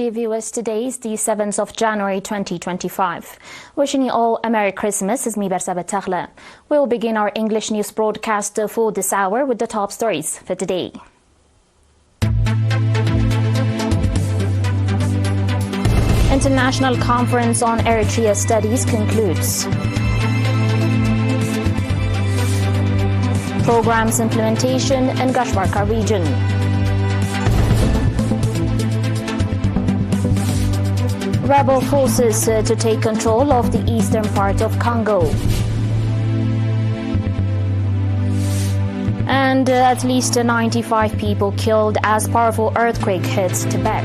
ERi-TV viewers, today is the 7th of January 2025. Wishing you all a Merry Christmas. It's me, Gbara. We will begin our English news broadcast for this hour with the top stories for today. International Conference on Eritrea Studies concludes. Programs implementation in Gbara region. Rebel forces to take control of the eastern part of Congo. And at least 95 people killed as powerful earthquake hits Tibet.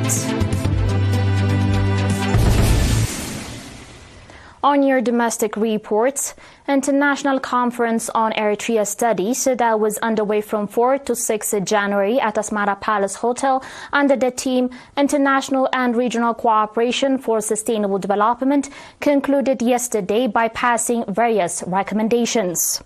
On your domestic reports, International Conference on Eritrea Studies that was underway from 4 to 6 January at Asmara Palace Hotel under the theme International and Regional Cooperation for Sustainable Development concluded yesterday by passing various recommendations.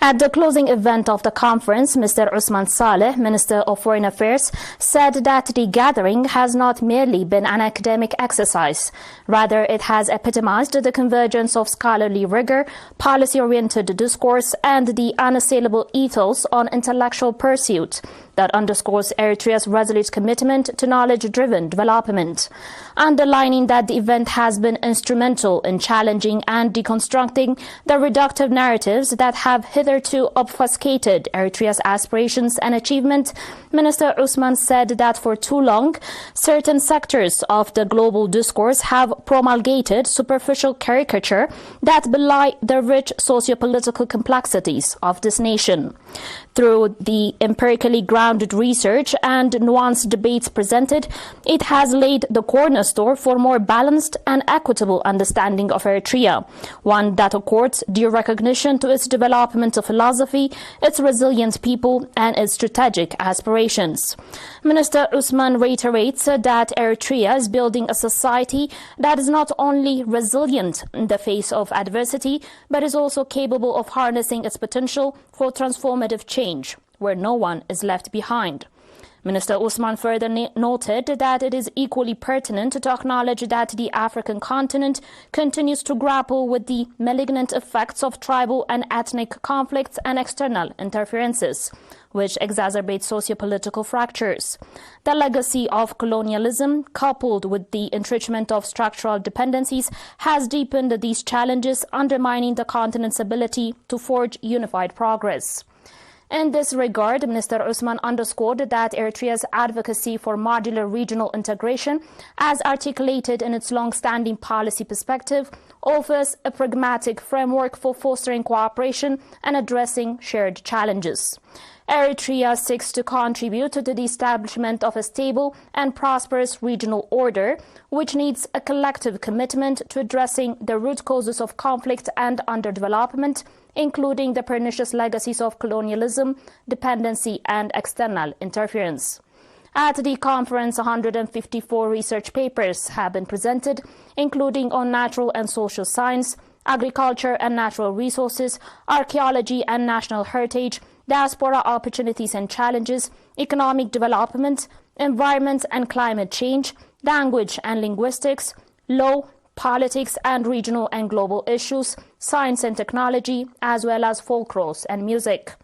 At the closing event of the conference, Mr. Usman Saleh, Minister of Foreign Affairs, said that the gathering has not merely been an academic exercise. Rather, it has epitomized the convergence of scholarly rigor, policy-oriented discourse, and the unassailable ethos on intellectual pursuit that underscores Eritrea's resolute commitment to knowledge-driven development, underlining that the event has been instrumental in challenging and deconstructing the reductive narratives that have hitherto obfuscated Eritrea's aspirations and achievement. Minister Usman said that for too long, certain sectors of the global discourse have promulgated superficial caricature that belie the rich socio-political complexities of this nation. Through the empirically grounded research and nuanced debates presented, it has laid the cornerstone for more balanced and equitable understanding of Eritrea, one that accords due recognition to its developmental philosophy, its resilient people, and its strategic aspirations. Minister Usman reiterates that Eritrea is building a society that is not only resilient in the face of adversity, but is also capable of harnessing its potential for transformative change, where no one is left behind. Minister Usman further noted that it is equally pertinent to acknowledge that the African continent continues to grapple with the malignant effects of tribal and ethnic conflicts and external interferences, which exacerbate socio-political fractures. The legacy of colonialism, coupled with the entrenchment of structural dependencies, has deepened these challenges, undermining the continent's ability to forge unified progress. In this regard, Minister Usman underscored that Eritrea's advocacy for modular regional integration, as articulated in its long-standing policy perspective, offers a pragmatic framework for fostering cooperation and addressing shared challenges. Eritrea seeks to contribute to the establishment of a stable and prosperous regional order, which needs a collective commitment to addressing the root causes of conflict and underdevelopment, including the pernicious legacies of colonialism, dependency, and external interference. At the conference, 154 research papers have been presented, including on natural and social science, agriculture and natural resources, archaeology and national heritage, diaspora opportunities and challenges, economic development, environment and climate change, language and linguistics, law, politics and regional and global issues, science and technology, as well as folklore and music.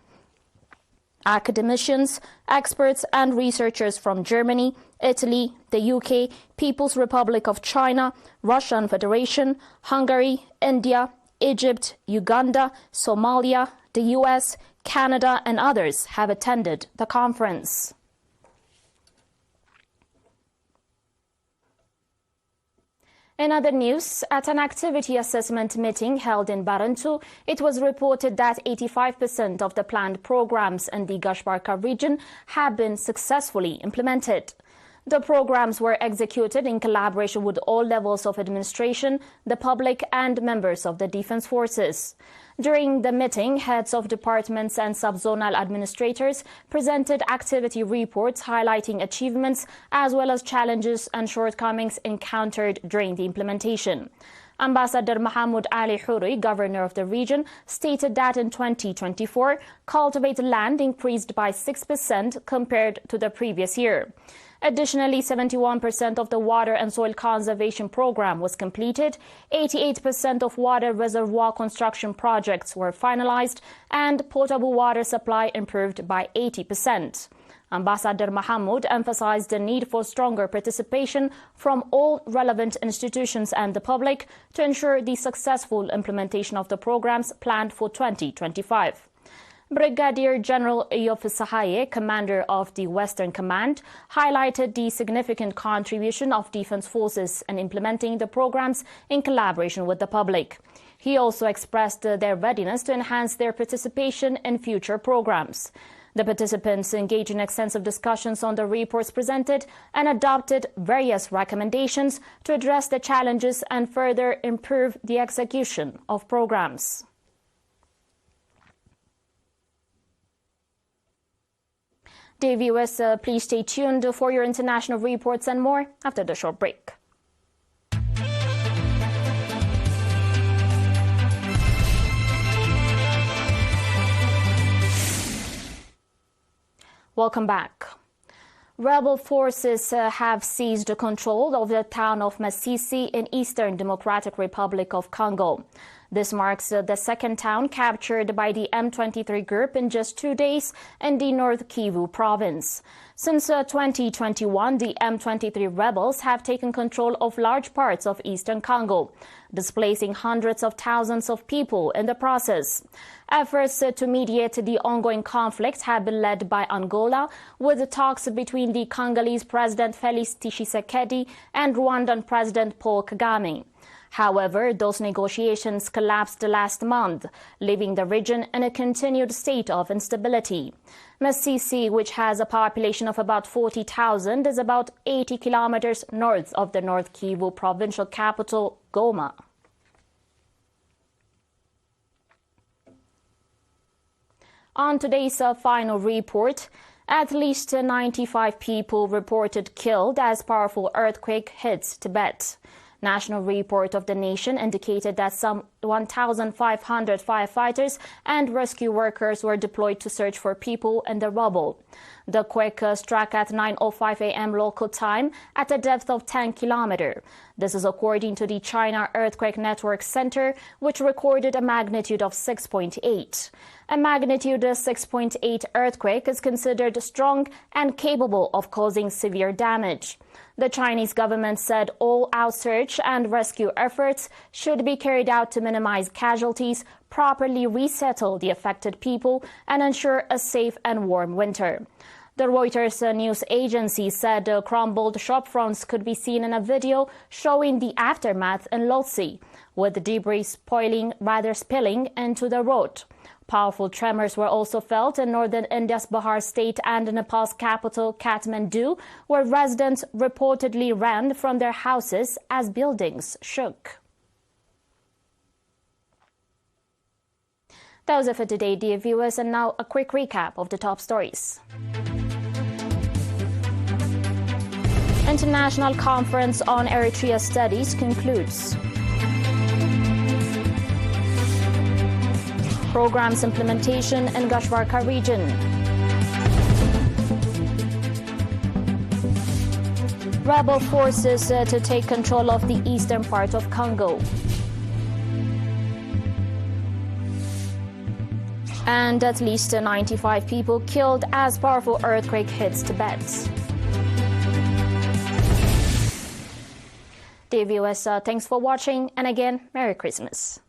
Academicians, experts and researchers from Germany, Italy, the UK, People's Republic of China, Russian Federation, Hungary, India, Egypt, Uganda, Somalia, the US, Canada and others have attended the conference. In other news, at an activity assessment meeting held in Barantu, it was reported that 85% of the planned programs in the Gbara region have been successfully implemented. The programs were executed in collaboration with all levels of administration, the public and members of the defense forces. During the meeting, heads of departments and subzonal administrators presented activity reports highlighting achievements as well as challenges and shortcomings encountered during the implementation. Ambassador Mahmoud Ali Houri, governor of the region, stated that in 2024, cultivated land increased by 6% compared to the previous year. Additionally, 71% of the water and soil conservation program was completed, 88% of water reservoir construction projects were finalized, and potable water supply improved by 80%. Ambassador Mahmoud emphasized the need for stronger participation from all relevant institutions and the public to ensure the successful implementation of the programs planned for 2025. Brigadier General Eyop Sahaye, commander of the Western Command, highlighted the significant contribution of defense forces in implementing the programs in collaboration with the public. He also expressed their readiness to enhance their participation in future programs. The participants engaged in extensive discussions on the reports presented and adopted various recommendations to address the challenges and further improve the execution of programs. Dear viewers, please stay tuned for your international reports and more after the short break. Welcome back. Rebel forces have seized control of the town of Masisi in Eastern Democratic Republic of Congo. This marks the second town captured by the M23 group in just 2 days in the North Kivu province. Since 2021, the M23 rebels have taken control of large parts of eastern Congo, displacing hundreds of thousands of people in the process. Efforts to mediate the ongoing conflict have been led by Angola, with talks between the Congolese President Félix Tshisekedi and Rwandan President Paul Kagame. However, those negotiations collapsed last month, leaving the region in a continued state of instability. Masisi, which has a population of about 40,000, is about 80 kilometers north of the North Kivu provincial capital, Goma. On today's final report, at least 95 people reported killed as powerful earthquake hits Tibet. National report of the nation indicated that some 1,500 firefighters and rescue workers were deployed to search for people in the rubble. The quake struck at 9:05 a.m. local time at a depth of 10 kilometers. This is according to the China Earthquake Network Center, which recorded a magnitude of 6.8. A magnitude 6.8 earthquake is considered strong and capable of causing severe damage. The Chinese government said all out search and rescue efforts should be carried out to minimize casualties, properly resettle the affected people, and ensure a safe and warm winter. The Reuters news agency said crumbled shop fronts could be seen in a video showing the aftermath in Lhotse, with debris spilling into the road. Powerful tremors were also felt in northern India's Bihar state and Nepal's capital, Kathmandu, where residents reportedly ran from their houses as buildings shook. That was it for today, dear viewers, and now a quick recap of the top stories. International Conference on Eritrea Studies concludes. Programs implementation in Gbara region. Rebel forces to take control of the eastern part of Congo. And at least 95 people killed as powerful earthquake hits Tibet. Dear viewers, thanks for watching, and again, Merry Christmas.